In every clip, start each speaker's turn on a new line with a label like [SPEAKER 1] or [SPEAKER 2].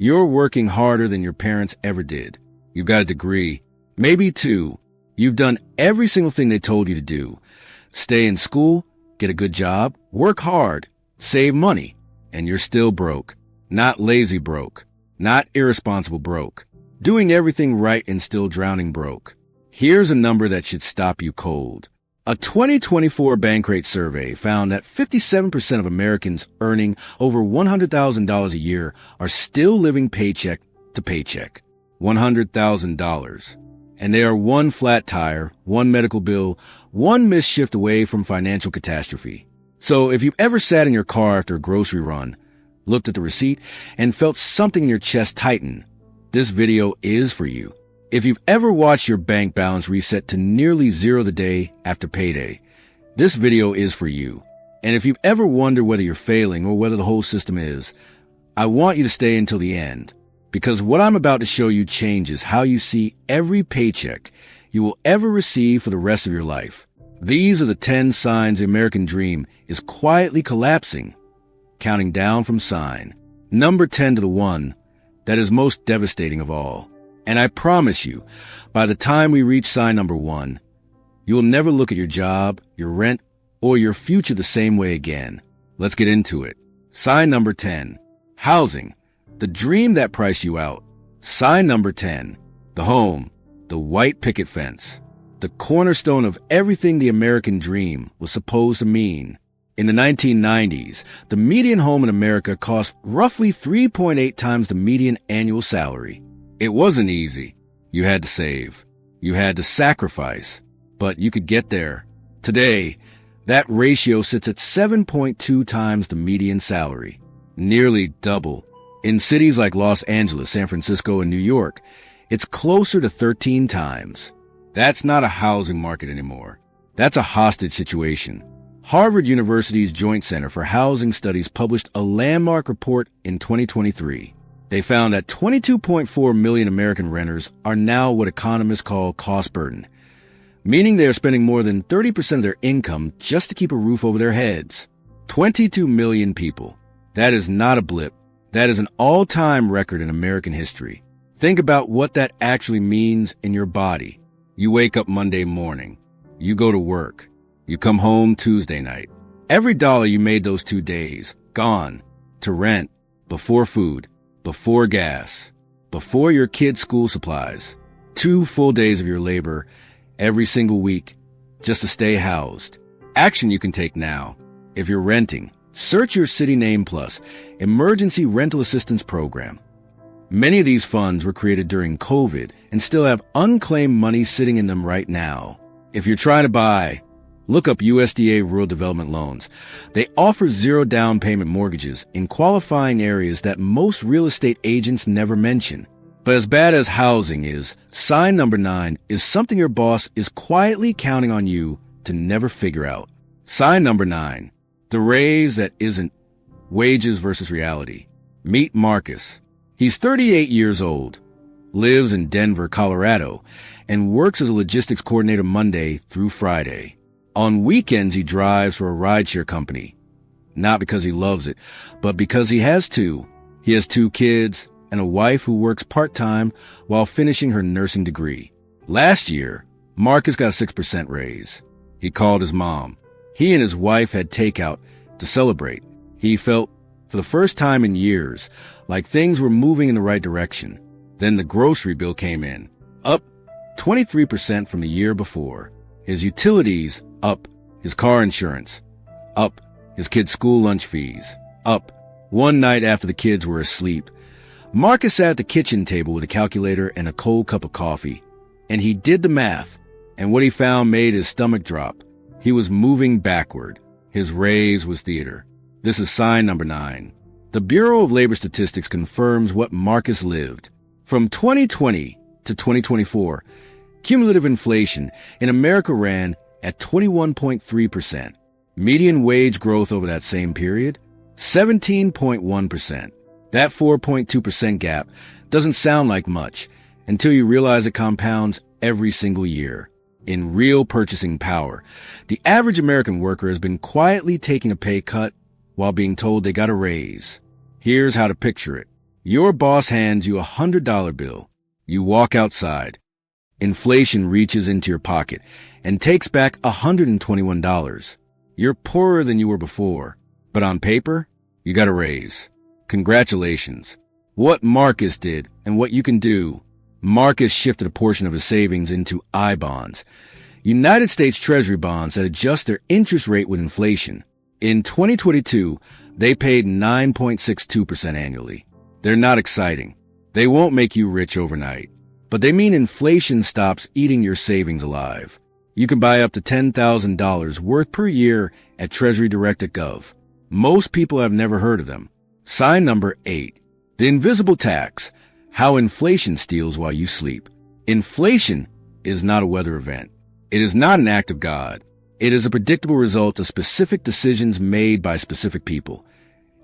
[SPEAKER 1] You're working harder than your parents ever did. You've got a degree, maybe two. You've done every single thing they told you to do. Stay in school, get a good job, work hard, save money, and you're still broke. Not lazy broke, not irresponsible broke. Doing everything right and still drowning broke. Here's a number that should stop you cold. A 2024 Bankrate survey found that 57% of Americans earning over $100,000 a year are still living paycheck to paycheck. $100,000. And they are one flat tire, one medical bill, one missed shift away from financial catastrophe. So if you've ever sat in your car after a grocery run, looked at the receipt, and felt something in your chest tighten, this video is for you. If you've ever watched your bank balance reset to nearly zero the day after payday, this video is for you. And if you've ever wondered whether you're failing or whether the whole system is, I want you to stay until the end, because what I'm about to show you changes how you see every paycheck you will ever receive for the rest of your life. These are the 10 signs the American dream is quietly collapsing, counting down from sign number 10 to the one that is most devastating of all. And I promise you, by the time we reach sign number 1, you will never look at your job, your rent, or your future the same way again. Let's get into it. Sign number 10, housing, the dream that priced you out. Sign number 10, the home, the white picket fence, the cornerstone of everything the American dream was supposed to mean. In the 1990s, the median home in America cost roughly 3.8 times the median annual salary. It wasn't easy. You had to save. You had to sacrifice. But you could get there. Today, that ratio sits at 7.2 times the median salary. Nearly double. In cities like Los Angeles, San Francisco, and New York, it's closer to 13 times. That's not a housing market anymore. That's a hostage situation. Harvard University's Joint Center for Housing Studies published a landmark report in 2023. They found that 22.4 million American renters are now what economists call cost burden, meaning they are spending more than 30% of their income just to keep a roof over their heads. 22 million people. That is not a blip. That is an all-time record in American history. Think about what that actually means in your body. You wake up Monday morning. You go to work. You come home Tuesday night. Every dollar you made those 2 days, gone. To rent, before food, before gas, before your kids' school supplies. 2 full days of your labor every single week just to stay housed. Action you can take now. If you're renting, search your City Name Plus Emergency Rental Assistance Program. Many of these funds were created during COVID and still have unclaimed money sitting in them right now. If you're trying to buy, look up USDA Rural Development Loans. They offer zero down payment mortgages in qualifying areas that most real estate agents never mention. But as bad as housing is, sign number 9 is something your boss is quietly counting on you to never figure out. Sign number 9, the raise that isn't wages versus reality. Meet Marcus. He's 38 years old, lives in Denver, Colorado, and works as a logistics coordinator Monday through Friday. On weekends, he drives for a rideshare company. Not because he loves it, but because he has to. He has 2 kids and a wife who works part-time while finishing her nursing degree. Last year, Marcus got a 6% raise. He called his mom. He and his wife had takeout to celebrate. He felt, for the first time in years, like things were moving in the right direction. Then the grocery bill came in, up 23% from the year before. His utilities, up. His car insurance, up. His kids' school lunch fees, up. One night after the kids were asleep, Marcus sat at the kitchen table with a calculator and a cold cup of coffee, and he did the math, and what he found made his stomach drop. He was moving backward. His raise was theater. This is sign number 9. The Bureau of Labor Statistics confirms what Marcus lived. From 2020 to 2024, cumulative inflation in America ran at 21.3%. Median wage growth over that same period, 17.1%. That 4.2% gap doesn't sound like much until you realize it compounds every single year. In real purchasing power, the average American worker has been quietly taking a pay cut while being told they got a raise. Here's how to picture it. Your boss hands you $100 bill. You walk outside. Inflation reaches into your pocket and takes back $121. You're poorer than you were before, but on paper, you got a raise. Congratulations. What Marcus did and what you can do. Marcus shifted a portion of his savings into I-bonds, United States Treasury bonds that adjust their interest rate with inflation. In 2022, they paid 9.62% annually. They're not exciting. They won't make you rich overnight, but they mean inflation stops eating your savings alive. You can buy up to $10,000 worth per year at treasurydirect.gov. Most people have never heard of them. Sign number 8. The invisible tax. How inflation steals while you sleep. Inflation is not a weather event. It is not an act of God. It is a predictable result of specific decisions made by specific people.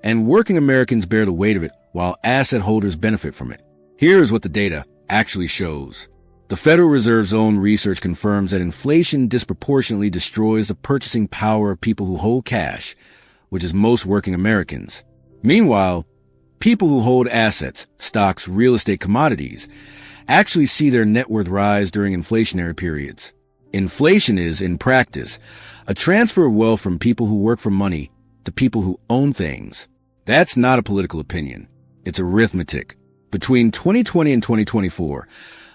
[SPEAKER 1] And working Americans bear the weight of it while asset holders benefit from it. Here is what the data actually shows. The Federal Reserve's own research confirms that inflation disproportionately destroys the purchasing power of people who hold cash, which is most working Americans. Meanwhile, people who hold assets, stocks, real estate, commodities, actually see their net worth rise during inflationary periods. Inflation is, in practice, a transfer of wealth from people who work for money to people who own things. That's not a political opinion. It's arithmetic. Between 2020 and 2024,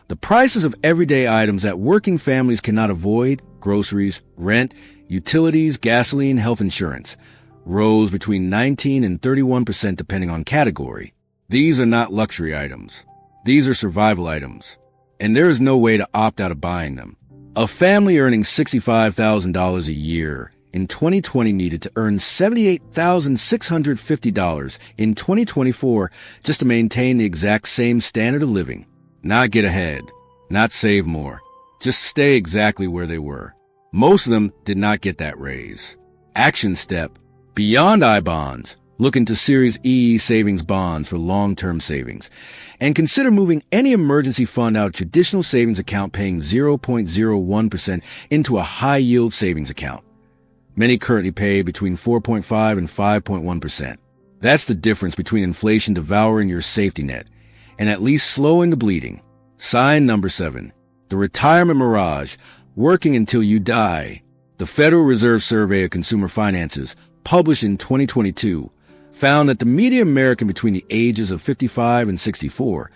[SPEAKER 1] the prices of everyday items that working families cannot avoid, groceries, rent, utilities, gasoline, health insurance, rose between 19 and 31% depending on category. These are not luxury items. These are survival items. And there is no way to opt out of buying them. A family earning $65,000 a year in 2020 needed to earn $78,650 in 2024 just to maintain the exact same standard of living. Not get ahead, not save more, just stay exactly where they were. Most of them did not get that raise. Action step. Beyond I-bonds, look into Series E savings bonds for long-term savings. And consider moving any emergency fund out of traditional savings account paying 0.01% into a high-yield savings account. Many currently pay between 4.5 and 5.1%. That's the difference between inflation devouring your safety net and at least slowing the bleeding. Sign number 7. The retirement mirage, working until you die. The Federal Reserve Survey of Consumer Finances, published in 2022, found that the median American between the ages of 55 and 64,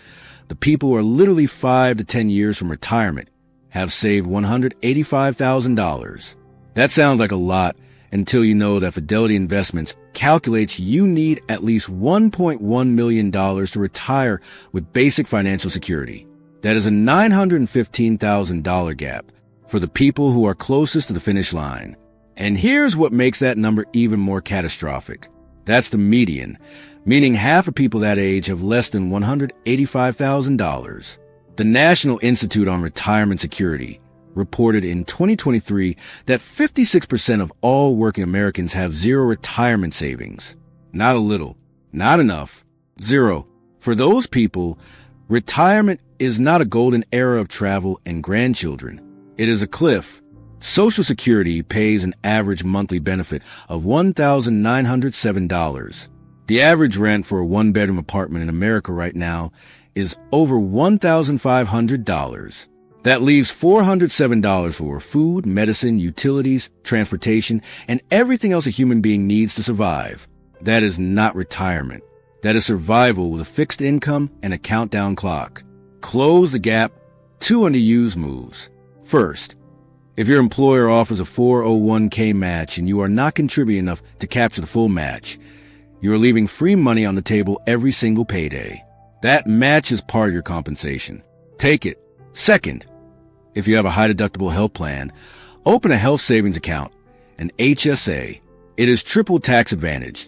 [SPEAKER 1] the people who are literally 5 to 10 years from retirement, have saved $185,000. That sounds like a lot until you know that Fidelity Investments calculates you need at least $1.1 million to retire with basic financial security. That is a $915,000 gap for the people who are closest to the finish line. And here's what makes that number even more catastrophic. That's the median, meaning half of people that age have less than $185,000. The National Institute on Retirement Security reported in 2023 that 56% of all working Americans have zero retirement savings. Not a little, not enough, zero. For those people, retirement is not a golden era of travel and grandchildren. It is a cliff. Social Security pays an average monthly benefit of $1,907. The average rent for a one-bedroom apartment in America right now is over $1,500. That leaves $407 for food, medicine, utilities, transportation, and everything else a human being needs to survive. That is not retirement. That is survival with a fixed income and a countdown clock. Close the gap. 2 underused moves. First, if your employer offers a 401k match and you are not contributing enough to capture the full match, you are leaving free money on the table every single payday. That match is part of your compensation. Take it. Second, if you have a high-deductible health plan, open a health savings account, an HSA. It is triple tax advantage.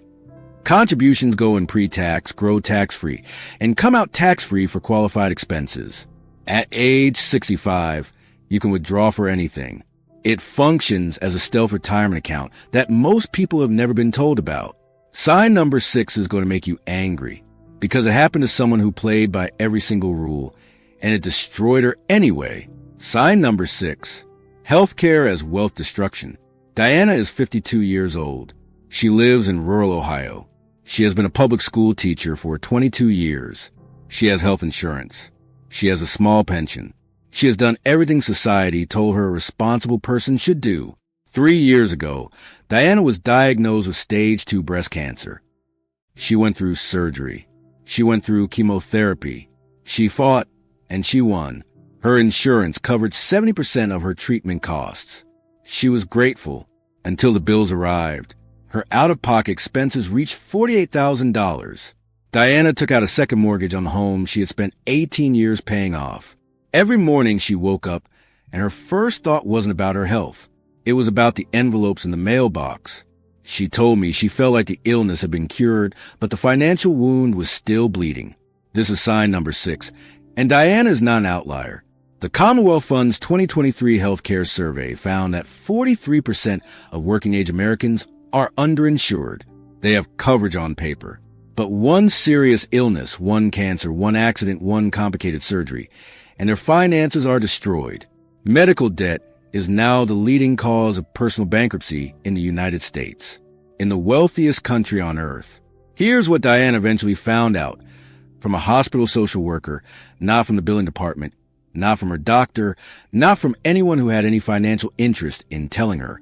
[SPEAKER 1] Contributions go in pre-tax, grow tax-free, and come out tax-free for qualified expenses. At age 65, you can withdraw for anything. It functions as a stealth retirement account that most people have never been told about. Sign number 6 is going to make you angry because it happened to someone who played by every single rule, and it destroyed her anyway. Sign number 6. Healthcare as wealth destruction. Diana is 52 years old. She lives in rural Ohio. She has been a public school teacher for 22 years. She has health insurance. She has a small pension. She has done everything society told her a responsible person should do. 3 years ago, Diana was diagnosed with stage 2 breast cancer. She went through surgery. She went through chemotherapy. She fought, and she won. Her insurance covered 70% of her treatment costs. She was grateful until the bills arrived. Her out-of-pocket expenses reached $48,000. Diana took out a second mortgage on the home she had spent 18 years paying off. Every morning she woke up, and her first thought wasn't about her health. It was about the envelopes in the mailbox. She told me she felt like the illness had been cured, but the financial wound was still bleeding. This is sign number 6, and Diana is not an outlier. The Commonwealth Fund's 2023 healthcare survey found that 43% of working-age Americans are underinsured. They have coverage on paper. But one serious illness, one cancer, one accident, one complicated surgery, and their finances are destroyed. Medical debt is now the leading cause of personal bankruptcy in the United States, in the wealthiest country on earth. Here's what Diana eventually found out from a hospital social worker, not from the billing department, not from her doctor, not from anyone who had any financial interest in telling her.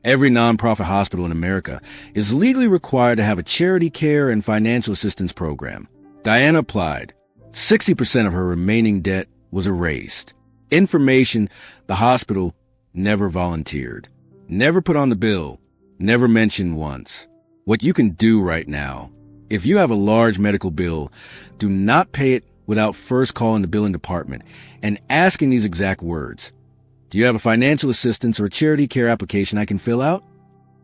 [SPEAKER 1] Every nonprofit hospital in America is legally required to have a charity care and financial assistance program. Diana applied. 60% of her remaining debt was erased. Information the hospital never volunteered, never put on the bill, never mentioned once. What you can do right now, if you have a large medical bill, do not pay it without first calling the billing department and asking these exact words. Do you have a financial assistance or charity care application I can fill out?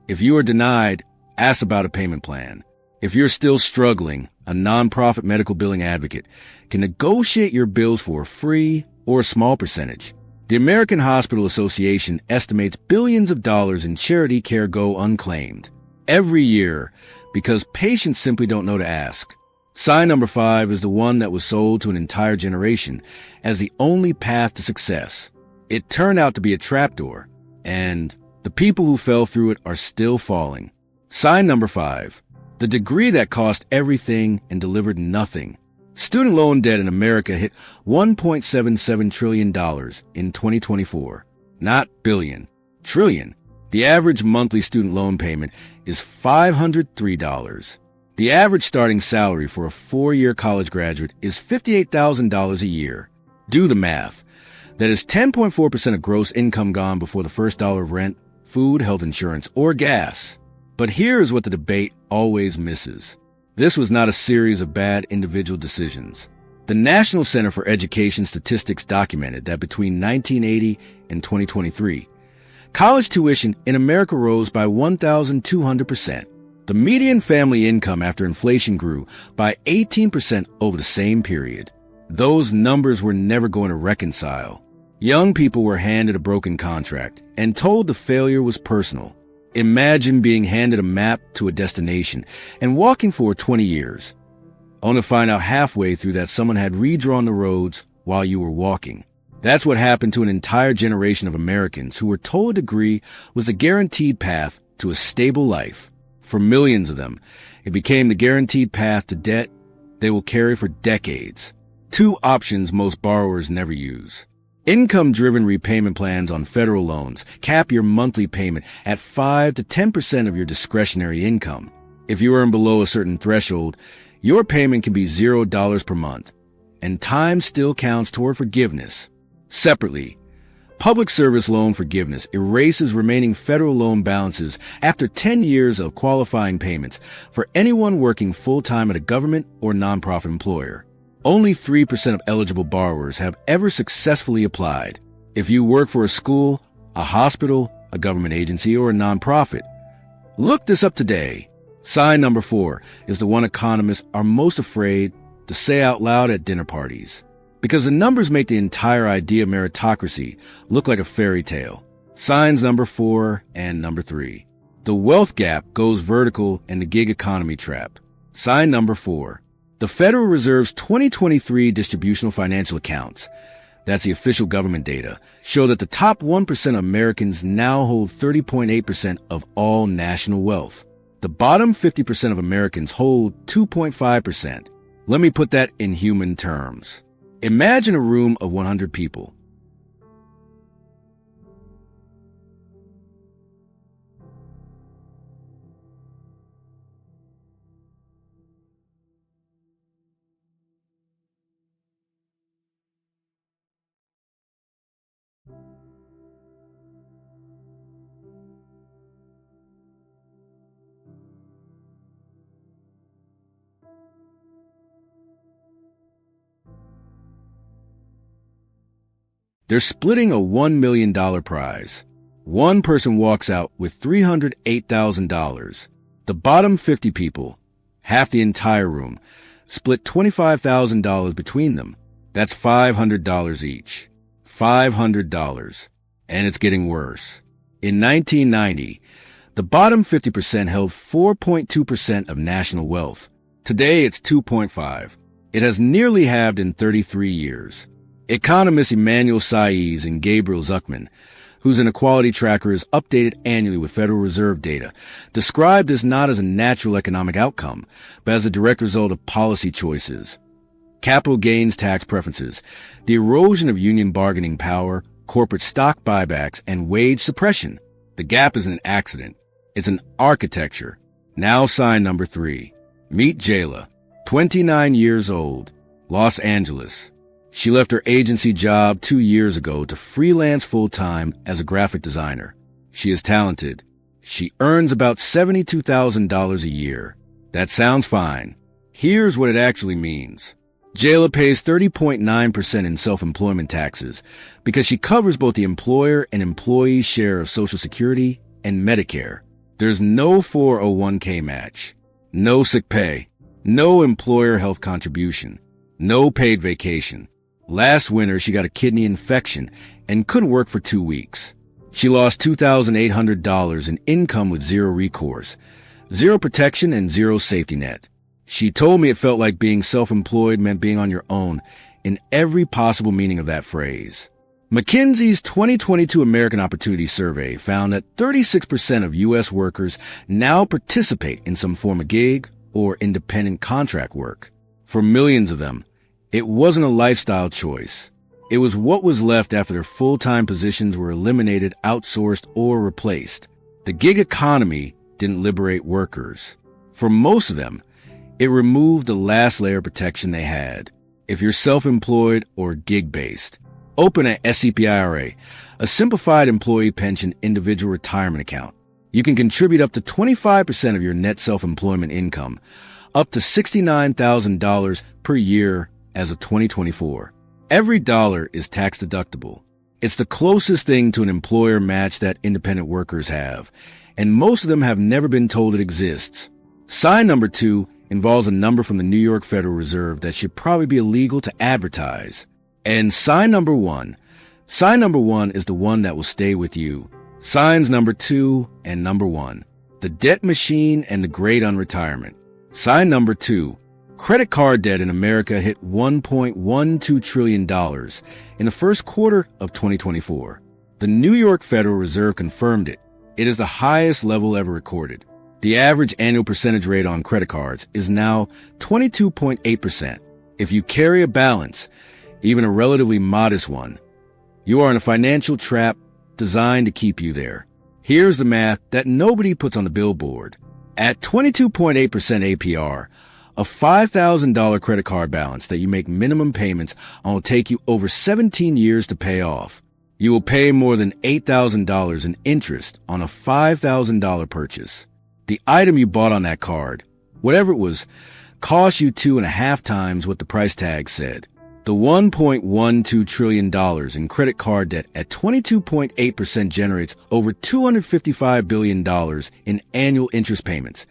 [SPEAKER 1] If you are denied, ask about a payment plan. If you're still struggling, a nonprofit medical billing advocate can negotiate your bills for free or a small percentage. The American Hospital Association estimates billions of dollars in charity care go unclaimed every year because patients simply don't know to ask. Sign number 5 is the one that was sold to an entire generation as the only path to success. It turned out to be a trapdoor, and the people who fell through it are still falling. Sign number 5, the degree that cost everything and delivered nothing. Student loan debt in America hit $1.77 trillion in 2024. Not billion, trillion. The average monthly student loan payment is $503. The average starting salary for a 4-year college graduate is $58,000 a year. Do the math. That is 10.4% of gross income gone before the first dollar of rent, food, health insurance, or gas. But here's what the debate always misses. This was not a series of bad individual decisions. The National Center for Education Statistics documented that between 1980 and 2023, college tuition in America rose by 1,200%. The median family income after inflation grew by 18% over the same period. Those numbers were never going to reconcile. Young people were handed a broken contract and told the failure was personal. Imagine being handed a map to a destination and walking for 20 years, only to find out halfway through that someone had redrawn the roads while you were walking. That's what happened to an entire generation of Americans who were told a degree was a guaranteed path to a stable life. For millions of them, it became the guaranteed path to debt they will carry for decades. 2 options most borrowers never use. Income-driven repayment plans on federal loans cap your monthly payment at 5 to 10% of your discretionary income. If you earn below a certain threshold, your payment can be $0 per month, and time still counts toward forgiveness. Separately, public service loan forgiveness erases remaining federal loan balances after 10 years of qualifying payments for anyone working full-time at a government or nonprofit employer. Only 3% of eligible borrowers have ever successfully applied. If you work for a school, a hospital, a government agency, or a nonprofit, look this up today. Sign number 4 is the one economists are most afraid to say out loud at dinner parties, because the numbers make the entire idea of meritocracy look like a fairy tale. Signs number 4 and number 3. The wealth gap goes vertical in the gig economy trap. Sign number 4. The Federal Reserve's 2023 distributional financial accounts, that's the official government data, show that the top 1% of Americans now hold 30.8% of all national wealth. The bottom 50% of Americans hold 2.5%. Let me put that in human terms. Imagine a room of 100 people. They're splitting a $1 million prize. One person walks out with $308,000. The bottom 50 people, half the entire room, split $25,000 between them. That's $500 each. $500. And it's getting worse. In 1990, the bottom 50% held 4.2% of national wealth. Today, it's 2.5. It has nearly halved in 33 years. Economists Emmanuel Saez and Gabriel Zuckman, whose inequality tracker is updated annually with Federal Reserve data, describe this not as a natural economic outcome, but as a direct result of policy choices. Capital gains tax preferences, the erosion of union bargaining power, corporate stock buybacks, and wage suppression. The gap isn't an accident. It's an architecture. Now sign number 3. Meet Jayla, 29 years old, Los Angeles. She left her agency job 2 years ago to freelance full-time as a graphic designer. She is talented. She earns about $72,000 a year. That sounds fine. Here's what it actually means. Jayla pays 30.9% in self-employment taxes because she covers both the employer and employee share of Social Security and Medicare. There's no 401k match, no sick pay, no employer health contribution, no paid vacation. Last winter, she got a kidney infection and couldn't work for 2 weeks. She lost $2,800 in income with zero recourse, zero protection, and zero safety net. She told me it felt like being self-employed meant being on your own in every possible meaning of that phrase. McKinsey's 2022 American Opportunity Survey found that 36% of U.S. workers now participate in some form of gig or independent contract work. For millions of them, it wasn't a lifestyle choice. It was what was left after their full-time positions were eliminated, outsourced, or replaced. The gig economy didn't liberate workers. For most of them, it removed the last layer of protection they had. If you're self-employed or gig-based, open an SEPIRA, a simplified employee pension individual retirement account. You can contribute up to 25% of your net self-employment income, up to $69,000 per year as of 2024. Every dollar is tax deductible. It's the closest thing to an employer match that independent workers have, and most of them have never been told it exists. Sign number 2 involves a number from the New York Federal Reserve that should probably be illegal to advertise. And sign number 1 is the one that will stay with you. Signs number 2 and number 1, the debt machine and the great unretirement. Sign number 2, credit card debt in America hit $1.12 trillion in the first quarter of 2024. The New York Federal Reserve confirmed it. It is the highest level ever recorded. The average annual percentage rate on credit cards is now 22.8%. If you carry a balance, even a relatively modest one, you are in a financial trap designed to keep you there. Here's the math that nobody puts on the billboard. At 22.8% APR, a $5,000 credit card balance that you make minimum payments on will take you over 17 years to pay off. You will pay more than $8,000 in interest on a $5,000 purchase. The item you bought on that card, whatever it was, cost you 2.5 times what the price tag said. The $1.12 trillion in credit card debt at 22.8% generates over $255 billion in annual interest payments,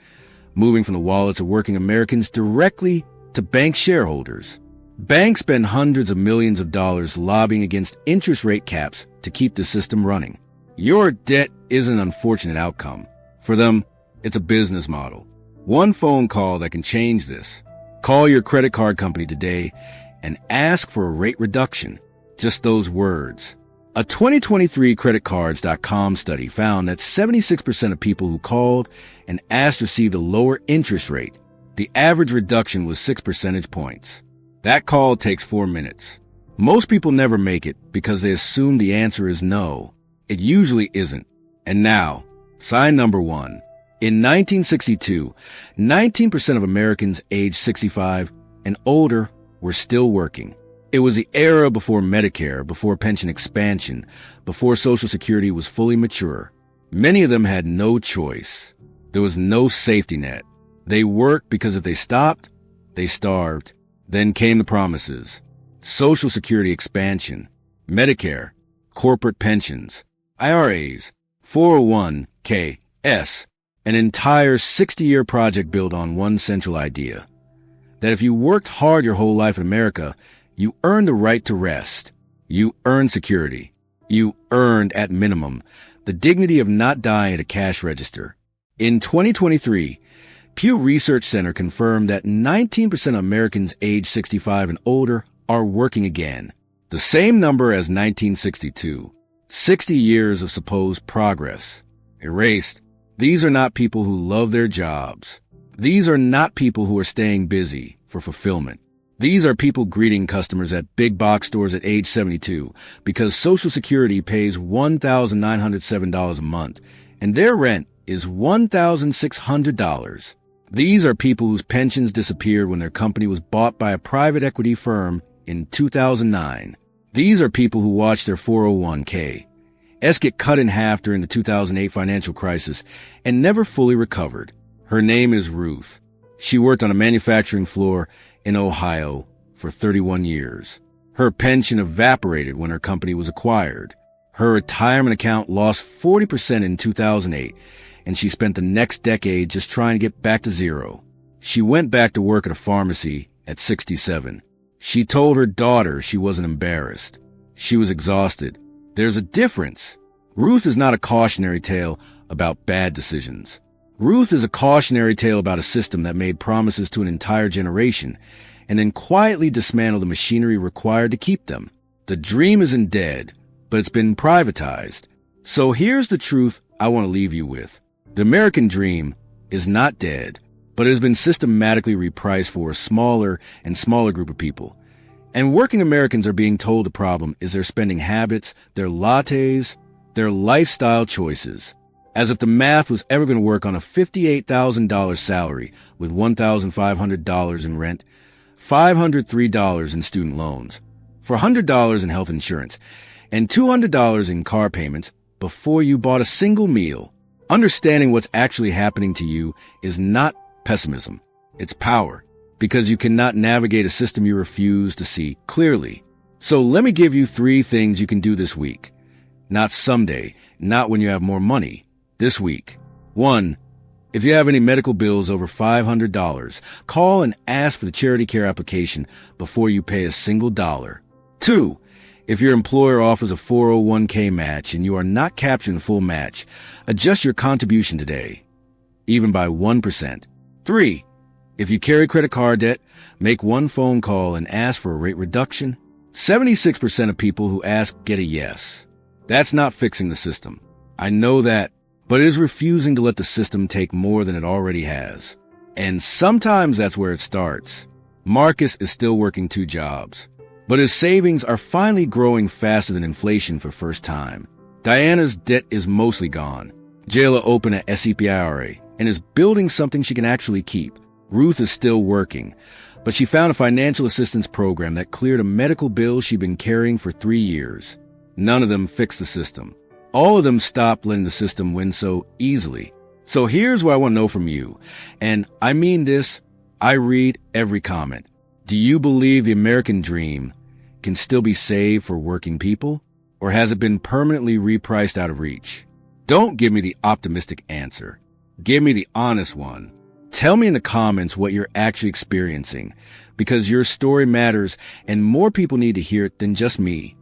[SPEAKER 1] moving from the wallets of working Americans directly to bank shareholders. Banks spend hundreds of millions of dollars lobbying against interest rate caps to keep the system running. Your debt is an unfortunate outcome. For them, it's a business model. One phone call that can change this. Call your credit card company today and ask for a rate reduction. Just those words. A 2023 creditcards.com study found that 76% of people who called and asked received a lower interest rate. The average reduction was 6 percentage points. That call takes 4 minutes. Most people never make it because they assume the answer is no. It usually isn't. And now, sign number 1. In 1962, 19% of Americans aged 65 and older were still working. It was the era before Medicare, before pension expansion, before Social Security was fully mature. Many of them had no choice. There was no safety net. They worked because if they stopped, they starved. Then came the promises. Social Security expansion, Medicare, corporate pensions, IRAs, 401(k)s, an entire 60-year project built on one central idea. That if you worked hard your whole life in America, you earned the right to rest. You earned security. You earned, at minimum, the dignity of not dying at a cash register. In 2023, Pew Research Center confirmed that 19% of Americans aged 65 and older are working again. The same number as 1962. 60 years of supposed progress. Erased. These are not people who love their jobs. These are not people who are staying busy for fulfillment. These are people greeting customers at big box stores at age 72 because Social Security pays $1,907 a month and their rent is $1,600. These are people whose pensions disappeared when their company was bought by a private equity firm in 2009. These are people who watched their 401(k)s get cut in half during the 2008 financial crisis and never fully recovered. Her name is Ruth. She worked on a manufacturing floor in Ohio for 31 years. Her pension evaporated when her company was acquired. Her retirement account lost 40% in 2008, and she spent the next decade just trying to get back to zero. She went back to work at a pharmacy at 67. She told her daughter she wasn't embarrassed. She was exhausted. There's a difference. Ruth is not a cautionary tale about bad decisions. Ruth is a cautionary tale about a system that made promises to an entire generation and then quietly dismantled the machinery required to keep them. The dream isn't dead, but it's been privatized. So here's the truth I want to leave you with. The American dream is not dead, but it has been systematically repriced for a smaller and smaller group of people. And working Americans are being told the problem is their spending habits, their lattes, their lifestyle choices. As if the math was ever going to work on a $58,000 salary with $1,500 in rent, $503 in student loans, $400 in health insurance, and $200 in car payments before you bought a single meal. Understanding what's actually happening to you is not pessimism. It's power, because you cannot navigate a system you refuse to see clearly. So let me give you 3 things you can do this week. Not someday, not when you have more money. This week. 1. If you have any medical bills over $500, call and ask for the charity care application before you pay a single dollar. 2. If your employer offers a 401(k) match and you are not capturing the full match, adjust your contribution today, even by 1%. 3. If you carry credit card debt, make one phone call and ask for a rate reduction. 76% of people who ask get a yes. That's not fixing the system. I know that. But it is refusing to let the system take more than it already has. And sometimes that's where it starts. Marcus is still working 2 jobs, but his savings are finally growing faster than inflation for first time. Diana's debt is mostly gone. Jayla opened a SEPIRA and is building something she can actually keep. Ruth is still working, but she found a financial assistance program that cleared a medical bill she'd been carrying for 3 years. None of them fixed the system. All of them stopped letting the system win so easily. So here's what I want to know from you. And I mean this, I read every comment. Do you believe the American dream can still be saved for working people? Or has it been permanently repriced out of reach? Don't give me the optimistic answer. Give me the honest one. Tell me in the comments what you're actually experiencing, because your story matters and more people need to hear it than just me.